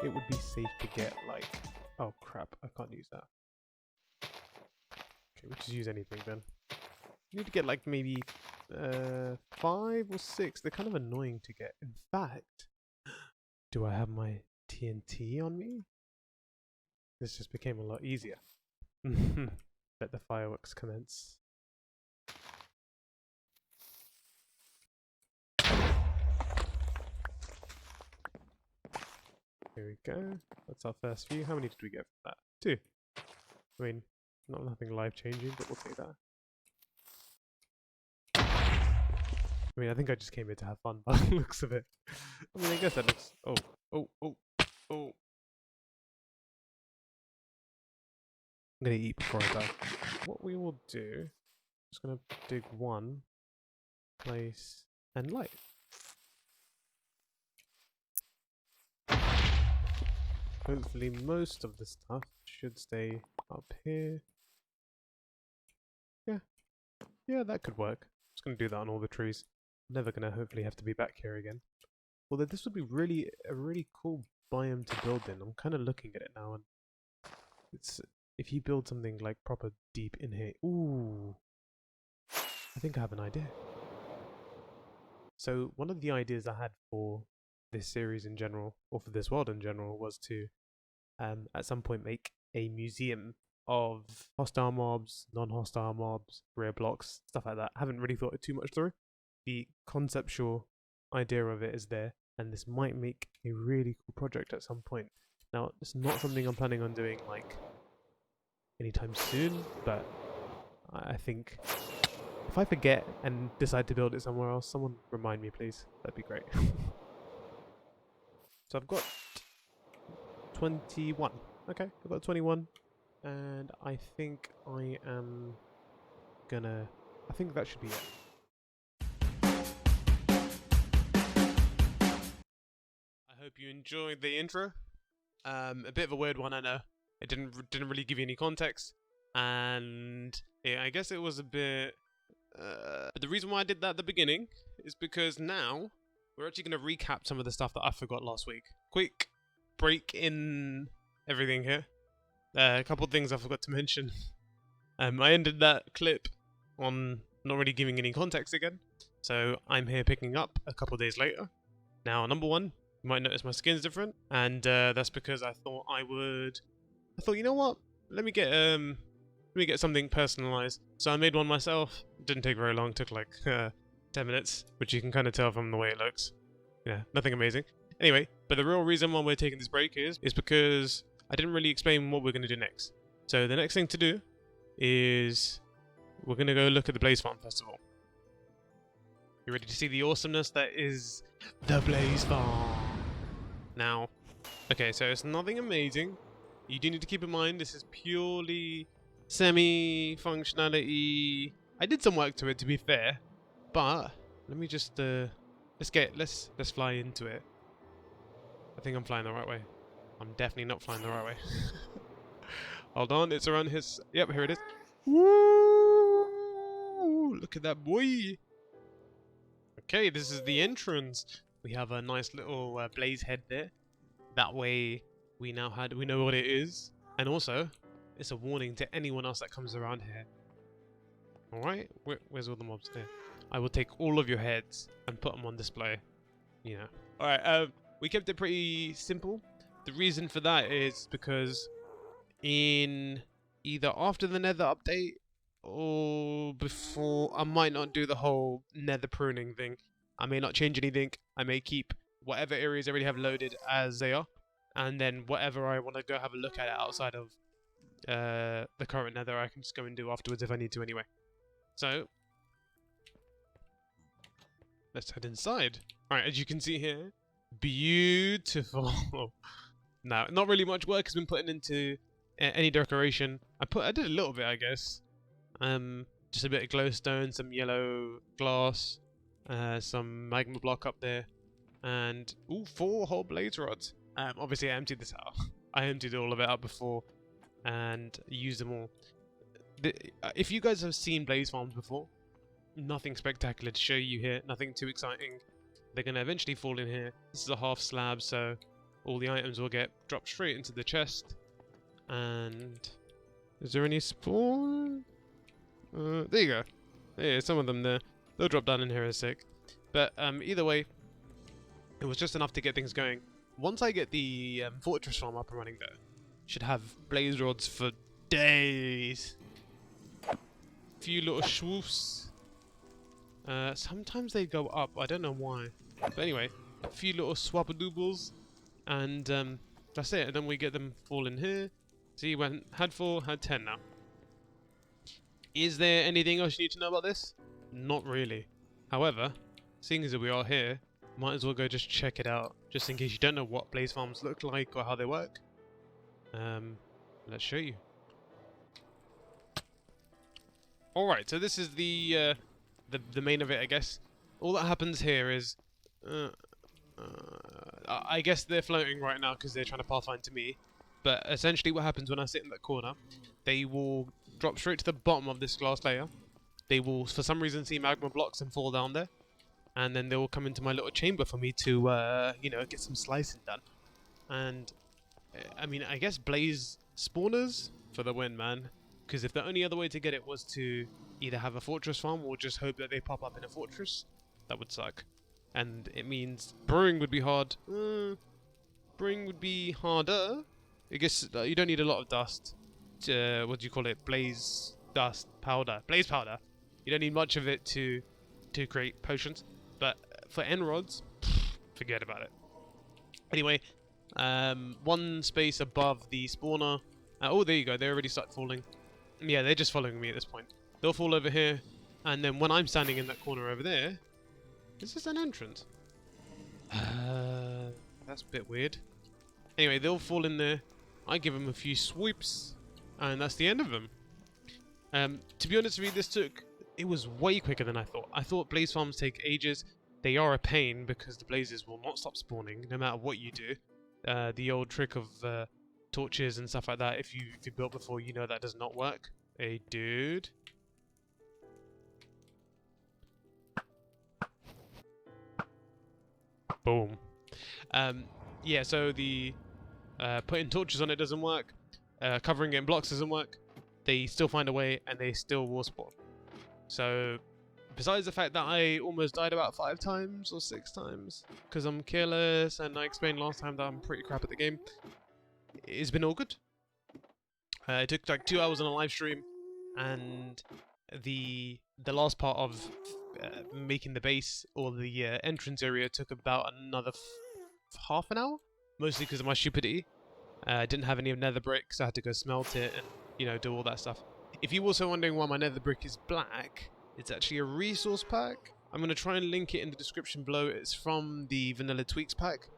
it would be safe to get like... Oh crap, I can't use that. Okay, we'll just use anything then. You need to get like maybe 5 or 6. They're kind of annoying to get. In fact, do I have my TNT on me? This just became a lot easier. Let the fireworks commence. Here we go. That's our first view. How many did we get from that? 2. I mean, nothing life-changing, but we'll take that. I mean, I think I just came here to have fun by the looks of it. I mean, I guess that looks... Oh. I'm gonna eat before I die. What we will do... Just gonna dig 1, place, and light. Hopefully most of the stuff should stay up here. Yeah, that could work. Just gonna do that on all the trees. Never gonna hopefully have to be back here again. Although this would be a really cool biome to build in. I'm kind of looking at it now, and it's if you build something like proper deep in here. Ooh, I think I have an idea. So one of the ideas I had for this series in general, or for this world in general, was to at some point make a museum of hostile mobs, non-hostile mobs, rare blocks, stuff like that. I haven't really thought it too much through. The conceptual idea of it is there, and this might make a really cool project at some point. Now, it's not something I'm planning on doing like anytime soon, but I think if I forget and decide to build it somewhere else, someone remind me please. That'd be great. So I've got 21. Okay, I've got 21. And I think I am gonna... I think that should be it. I hope you enjoyed the intro. A bit of a weird one, I know. It didn't really give you any context. And yeah, I guess it was a bit... but the reason why I did that at the beginning is because now we're actually going to recap some of the stuff that I forgot last week. Quick break in everything here. A couple of things I forgot to mention. I ended that clip on not really giving any context again. So I'm here picking up a couple of days later. Now, number one, you might notice my skin's different. And that's because I thought you know what? Let me get something personalized. So I made one myself. It didn't take very long. It took like 10 minutes, which you can kind of tell from the way it looks. Yeah, nothing amazing. Anyway, but the real reason why we're taking this break is because I didn't really explain what we're going to do next. So the next thing to do is we're going to go look at the Blaze Farm Festival. You ready to see the awesomeness that is the Blaze Farm? Now, okay, so it's nothing amazing. You do need to keep in mind this is purely semi-functionality. I did some work to it, to be fair, but let me just let's fly into it. I think I'm flying the right way. I'm definitely not flying the right way. Hold on, it's around his... Yep, here it is. Woo! Look at that boy. Okay, this is the entrance. We have a nice little blaze head there. That way, we know what it is, and also, it's a warning to anyone else that comes around here. All right, where's all the mobs there? I will take all of your heads and put them on display. You know. All right. We kept it pretty simple. The reason for that is because in either after the Nether update or before, I might not do the whole Nether pruning thing. I may not change anything. I may keep whatever areas I already have loaded as they are, and then whatever I want to go have a look at it outside of the current Nether, I can just go and do afterwards if I need to anyway. So let's head inside. Alright, as you can see here, beautiful. Now, not really much work has been put into any decoration. I did a little bit, I guess. Just a bit of glowstone, some yellow glass, some magma block up there, and 4 whole blaze rods. Obviously I emptied this out. I emptied all of it out before and used them all. If you guys have seen blaze farms before, nothing spectacular to show you here, nothing too exciting. They're going to eventually fall in here. This is a half slab, so all the items will get dropped straight into the chest. And is there any spawn? There you go. Yeah, some of them there. They'll drop down in here in a sec. But either way, it was just enough to get things going. Once I get the fortress farm up and running though, should have blaze rods for days. Few little swoofs. Sometimes they go up, I don't know why. But anyway, a few little swappadoobles. And that's it. And then we get them all in here. See, had 4, had 10 now. Is there anything else you need to know about this? Not really. However, seeing as that we are here, might as well go just check it out, just in case you don't know what blaze farms look like or how they work. Let's show you. Alright, so this is the main of it, I guess. All that happens here is... I guess they're floating right now because they're trying to pathfind to me. But essentially what happens when I sit in that corner, they will drop straight to the bottom of this glass layer. They will, for some reason, see magma blocks and fall down there. And then they will come into my little chamber for me to, you know, get some slicing done. And, I mean, I guess blaze spawners for the win, man. Because if the only other way to get it was to either have a fortress farm or just hope that they pop up in a fortress, that would suck. And it means brewing would be hard. Brewing would be harder. I guess you don't need a lot of dust. What do you call it? Blaze dust powder. Blaze powder. You don't need much of it to create potions. But for end rods, forget about it. Anyway, one space above the spawner. Oh, there you go. They already start falling. Yeah, they're just following me at this point. They'll fall over here, and then when I'm standing in that corner over there, this is an entrance. That's a bit weird. Anyway, they'll fall in there. I give them a few sweeps, and that's the end of them. To be honest with you, it was way quicker than I thought. I thought blaze farms take ages. They are a pain because the blazes will not stop spawning no matter what you do. The old trick of torches and stuff like that, if you built before, you know that does not work. Hey, dude. Boom. Yeah, so the putting torches on it doesn't work. Covering it in blocks doesn't work. They still find a way, and they still will spawn. So, besides the fact that I almost died about 5 times or 6 times because I'm careless, and I explained last time that I'm pretty crap at the game, it's been all good. It took like 2 hours on a live stream, and the last part of making the base or the entrance area took about another half an hour, mostly because of my stupidity. I didn't have any nether bricks, so I had to go smelt it and, you know, do all that stuff. If you're also wondering why my nether brick is black, it's actually a resource pack. I'm going to try and link it in the description below. It's from the Vanilla Tweaks pack,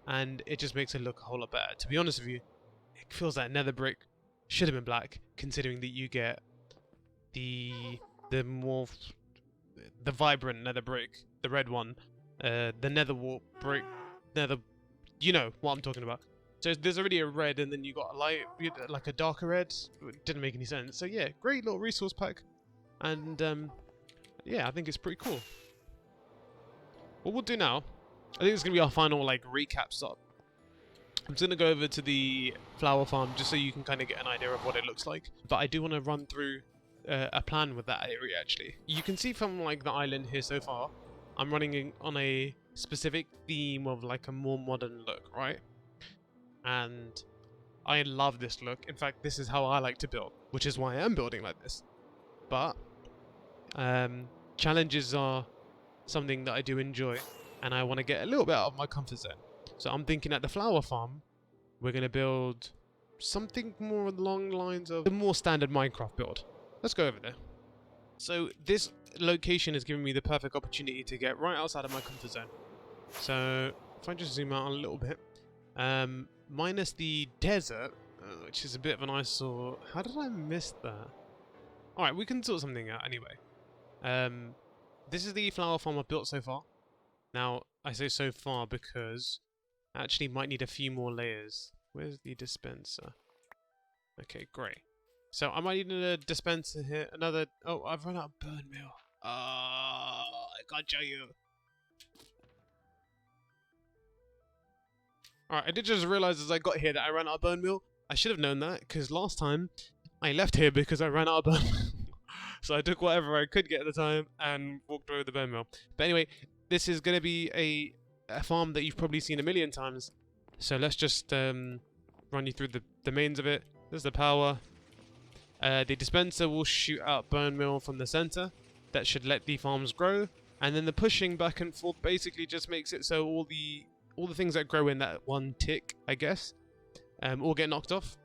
and it just makes it look a whole lot better. To be honest with you, it feels like nether brick should have been black, considering that you get the vibrant nether brick, the red one, the nether wart brick, you know what I'm talking about. So there's already a red, and then you got a light, like a darker red. It didn't make any sense. So yeah, great little resource pack, and yeah, I think it's pretty cool. What we'll do now, I think it's gonna be our final like recap stop. I'm just gonna go over to the flower farm just so you can kind of get an idea of what it looks like. But I do want to run through a plan with that area actually. You can see from like the island here so far, I'm running on a specific theme of like a more modern look, right? And I love this look. In fact, this is how I like to build, which is why I am building like this. But challenges are something that I do enjoy, and I want to get a little bit out of my comfort zone. So I'm thinking at the flower farm, we're going to build something more along the lines of a more standard Minecraft build. Let's go over there. So this location has given me the perfect opportunity to get right outside of my comfort zone. So if I just zoom out a little bit, minus the desert, which is a bit of an eyesore. How did I miss that? Alright, we can sort something out anyway. This is the flower farm I've built so far. Now, I say so far because I actually might need a few more layers. Where's the dispenser? Okay, great. So I might need a dispenser here. Another... Oh, I've run out of burn meal. I can't show you. Alright, I did just realise as I got here that I ran out of bone meal. I should have known that, because last time I left here because I ran out of bone meal. So I took whatever I could get at the time and walked away with the bone meal. But anyway, this is going to be a farm that you've probably seen a million times. So let's just run you through the mains of it. There's the power. The dispenser will shoot out bone meal from the center. That should let the farms grow. And then the pushing back and forth basically just makes it so all the things that grow in that one tick, I guess, all get knocked off.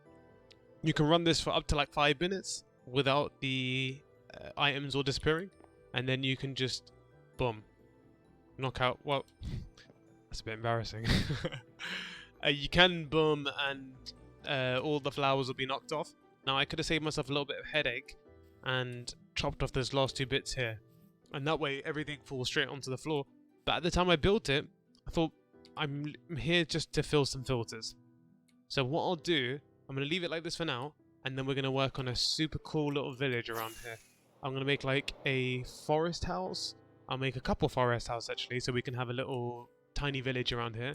You can run this for up to like 5 minutes without the items all disappearing, and then you can just, boom, knock out. Well, that's a bit embarrassing. You can boom, and all the flowers will be knocked off. Now I could have saved myself a little bit of headache and chopped off those last 2 bits here, and that way everything falls straight onto the floor. But at the time I built it, I thought, I'm here just to fill some filters. So what I'll do, I'm going to leave it like this for now, and then we're going to work on a super cool little village around here. I'm going to make like a forest house. I'll make a couple forest houses actually, so we can have a little tiny village around here.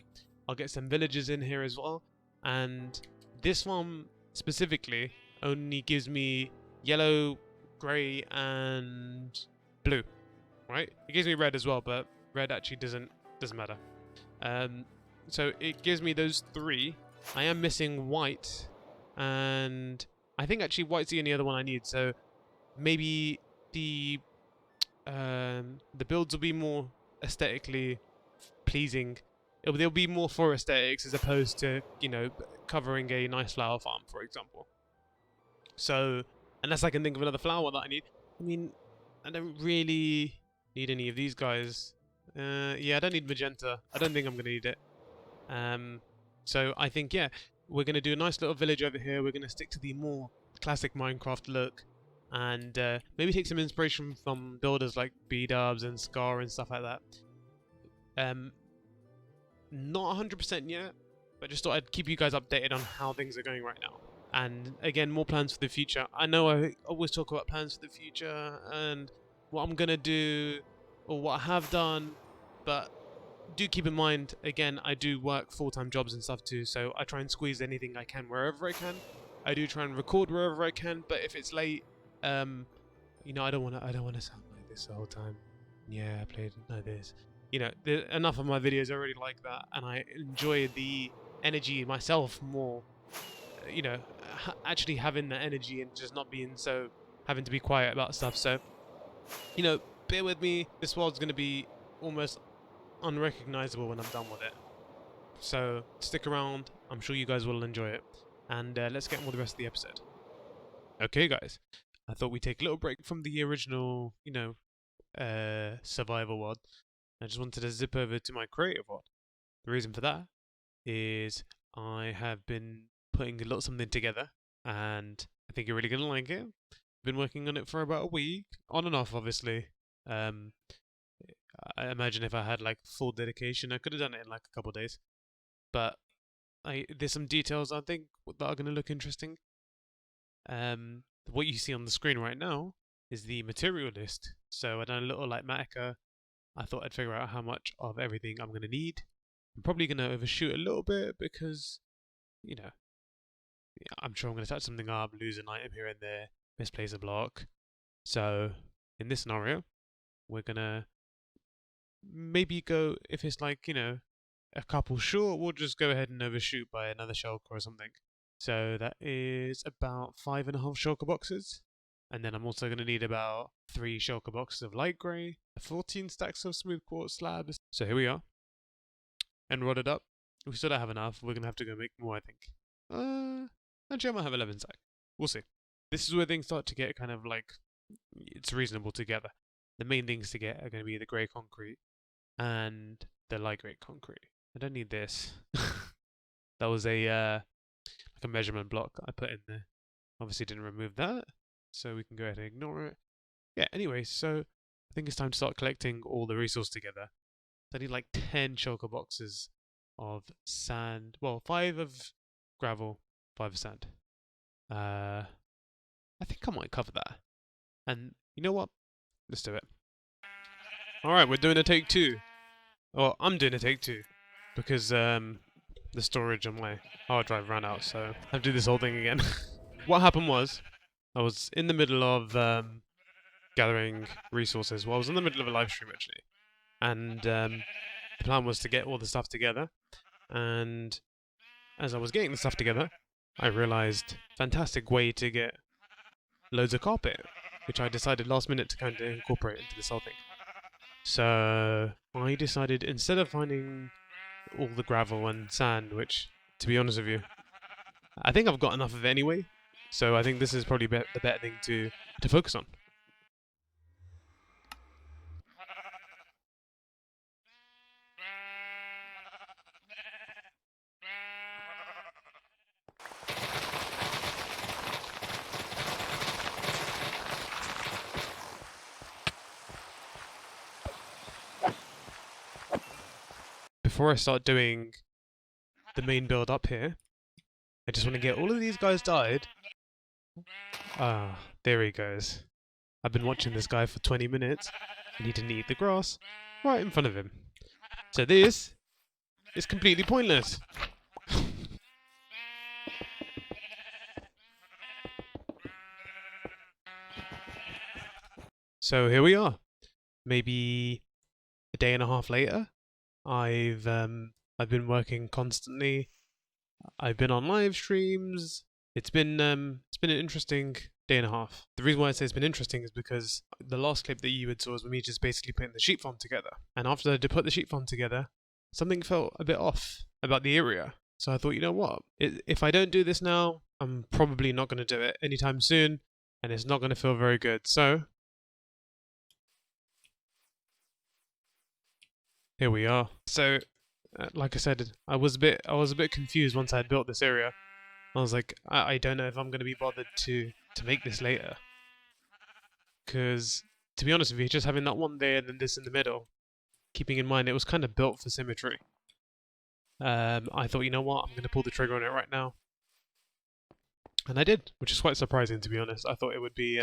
I'll get some villagers in here as well. And this one specifically only gives me yellow, grey, and blue. Right? It gives me red as well, but red actually doesn't matter. So it gives me those 3. I am missing white, and I think actually white's the only other one I need. So maybe the builds will be more aesthetically pleasing. They'll be more for aesthetics as opposed to, you know, covering a nice flower farm, for example. So unless I can think of another flower that I need. I mean, I don't really need any of these guys. Yeah, I don't need magenta. I don't think I'm going to need it. So I think, yeah, we're going to do a nice little village over here. We're going to stick to the more classic Minecraft look. And maybe take some inspiration from builders like B-Dubs and Scar and stuff like that. Not 100% yet, but just thought I'd keep you guys updated on how things are going right now. And again, more plans for the future. I know I always talk about plans for the future and what I'm going to do or what I have done, but do keep in mind, again, I do work full-time jobs and stuff too, so I try and squeeze anything I can wherever I can. I do try and record wherever I can, but if it's late, you know, I don't want to sound like this the whole time. Yeah, I played like this. You know, enough of my videos are already like that, and I enjoy the energy myself more. You know, actually having that energy and just not being so having to be quiet about stuff. So, you know, bear with me. This world's going to be almost unrecognizable when I'm done with it. So stick around. I'm sure you guys will enjoy it. And let's get on with the rest of the episode. Okay, guys. I thought we'd take a little break from the original, you know, survival world. I just wanted to zip over to my creative world. The reason for that is I have been putting a little something together, and I think you're really going to like it. Been working on it for about a week, on and off, obviously. I imagine if I had like full dedication, I could have done it in like a couple of days. But there's some details I think that are going to look interesting. What you see on the screen right now is the material list. So I done a little like Matica. I thought I'd figure out how much of everything I'm going to need. I'm probably going to overshoot a little bit because, you know, I'm sure I'm going to touch something up, lose an item here and there, misplace a block. So in this scenario, we're going to maybe go, if it's like, you know, a couple short, we'll just go ahead and overshoot by another shulker or something. So that is about 5.5 shulker boxes. And then I'm also going to need about 3 shulker boxes of light grey, 14 stacks of smooth quartz slabs. So here we are. And rodded up. We still don't have enough. We're going to have to go make more, I think. Actually, I might have 11 stacks. We'll see. This is where things start to get kind of like, it's reasonable together. The main things to get are going to be the grey concrete and the light grey concrete. I don't need this. That was a like a measurement block I put in there. Obviously didn't remove that, so we can go ahead and ignore it. Yeah, anyway, so I think it's time to start collecting all the resources together. I need like 10 shulker boxes of sand. Well, 5 of gravel, 5 of sand. I think I might cover that. And you know what? Let's do it. Alright, we're doing a take 2. Well, I'm doing a take 2. Because the storage on my hard drive ran out, so I have to do this whole thing again. What happened was, I was in the middle of gathering resources. Well, I was in the middle of a live stream actually, and the plan was to get all the stuff together. And as I was getting the stuff together, I realized fantastic way to get loads of carpet, which I decided last minute to kind of incorporate into this whole thing. So I decided, instead of finding all the gravel and sand, which, to be honest with you, I think I've got enough of it anyway, so I think this is probably the better thing to focus on. Before I start doing the main build up here, I just want to get all of these guys died. Ah, there he goes. I've been watching this guy for 20 minutes, and he didn't eat the grass right in front of him. So this is completely pointless. So here we are. Maybe a day and a half later. I've been working constantly. I've been on live streams. It's been an interesting day and a half. The reason why I say it's been interesting is because the last clip that you had saw was me just basically putting the sheep farm together. And after I did put the sheep farm together, something felt a bit off about the area. So I thought, you know what? If I don't do this now, I'm probably not going to do it anytime soon, and it's not going to feel very good. So here we are. So, like I said, I was a bit confused once I had built this area. I was like, I don't know if I'm going to be bothered to make this later. Because, to be honest with you, just having that one there and then this in the middle, keeping in mind it was kind of built for symmetry. I thought, you know what, I'm going to pull the trigger on it right now. And I did, which is quite surprising, to be honest. I thought it would be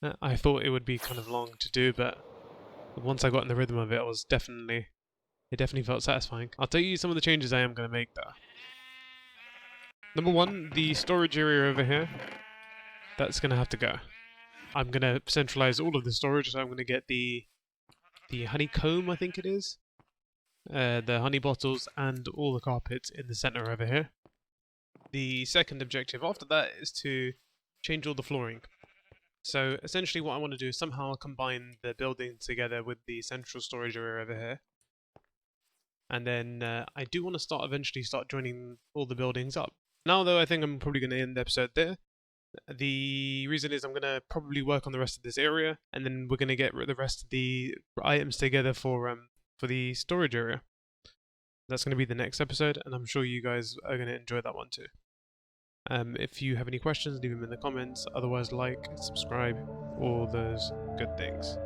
kind of long to do, but once I got in the rhythm of it, it definitely felt satisfying. I'll tell you some of the changes I am going to make though. Number one, the storage area over here, that's going to have to go. I'm going to centralize all of the storage, so I'm going to get the honeycomb, I think it is. The honey bottles and all the carpets in the center over here. The second objective after that is to change all the flooring. So essentially what I want to do is somehow combine the building together with the central storage area over here. And then I do want to eventually start joining all the buildings up. Now though, I think I'm probably going to end the episode there. The reason is I'm going to probably work on the rest of this area, and then we're going to get the rest of the items together for the storage area. That's going to be the next episode, and I'm sure you guys are going to enjoy that one too. If you have any questions, leave them in the comments. Otherwise, like, subscribe, all those good things.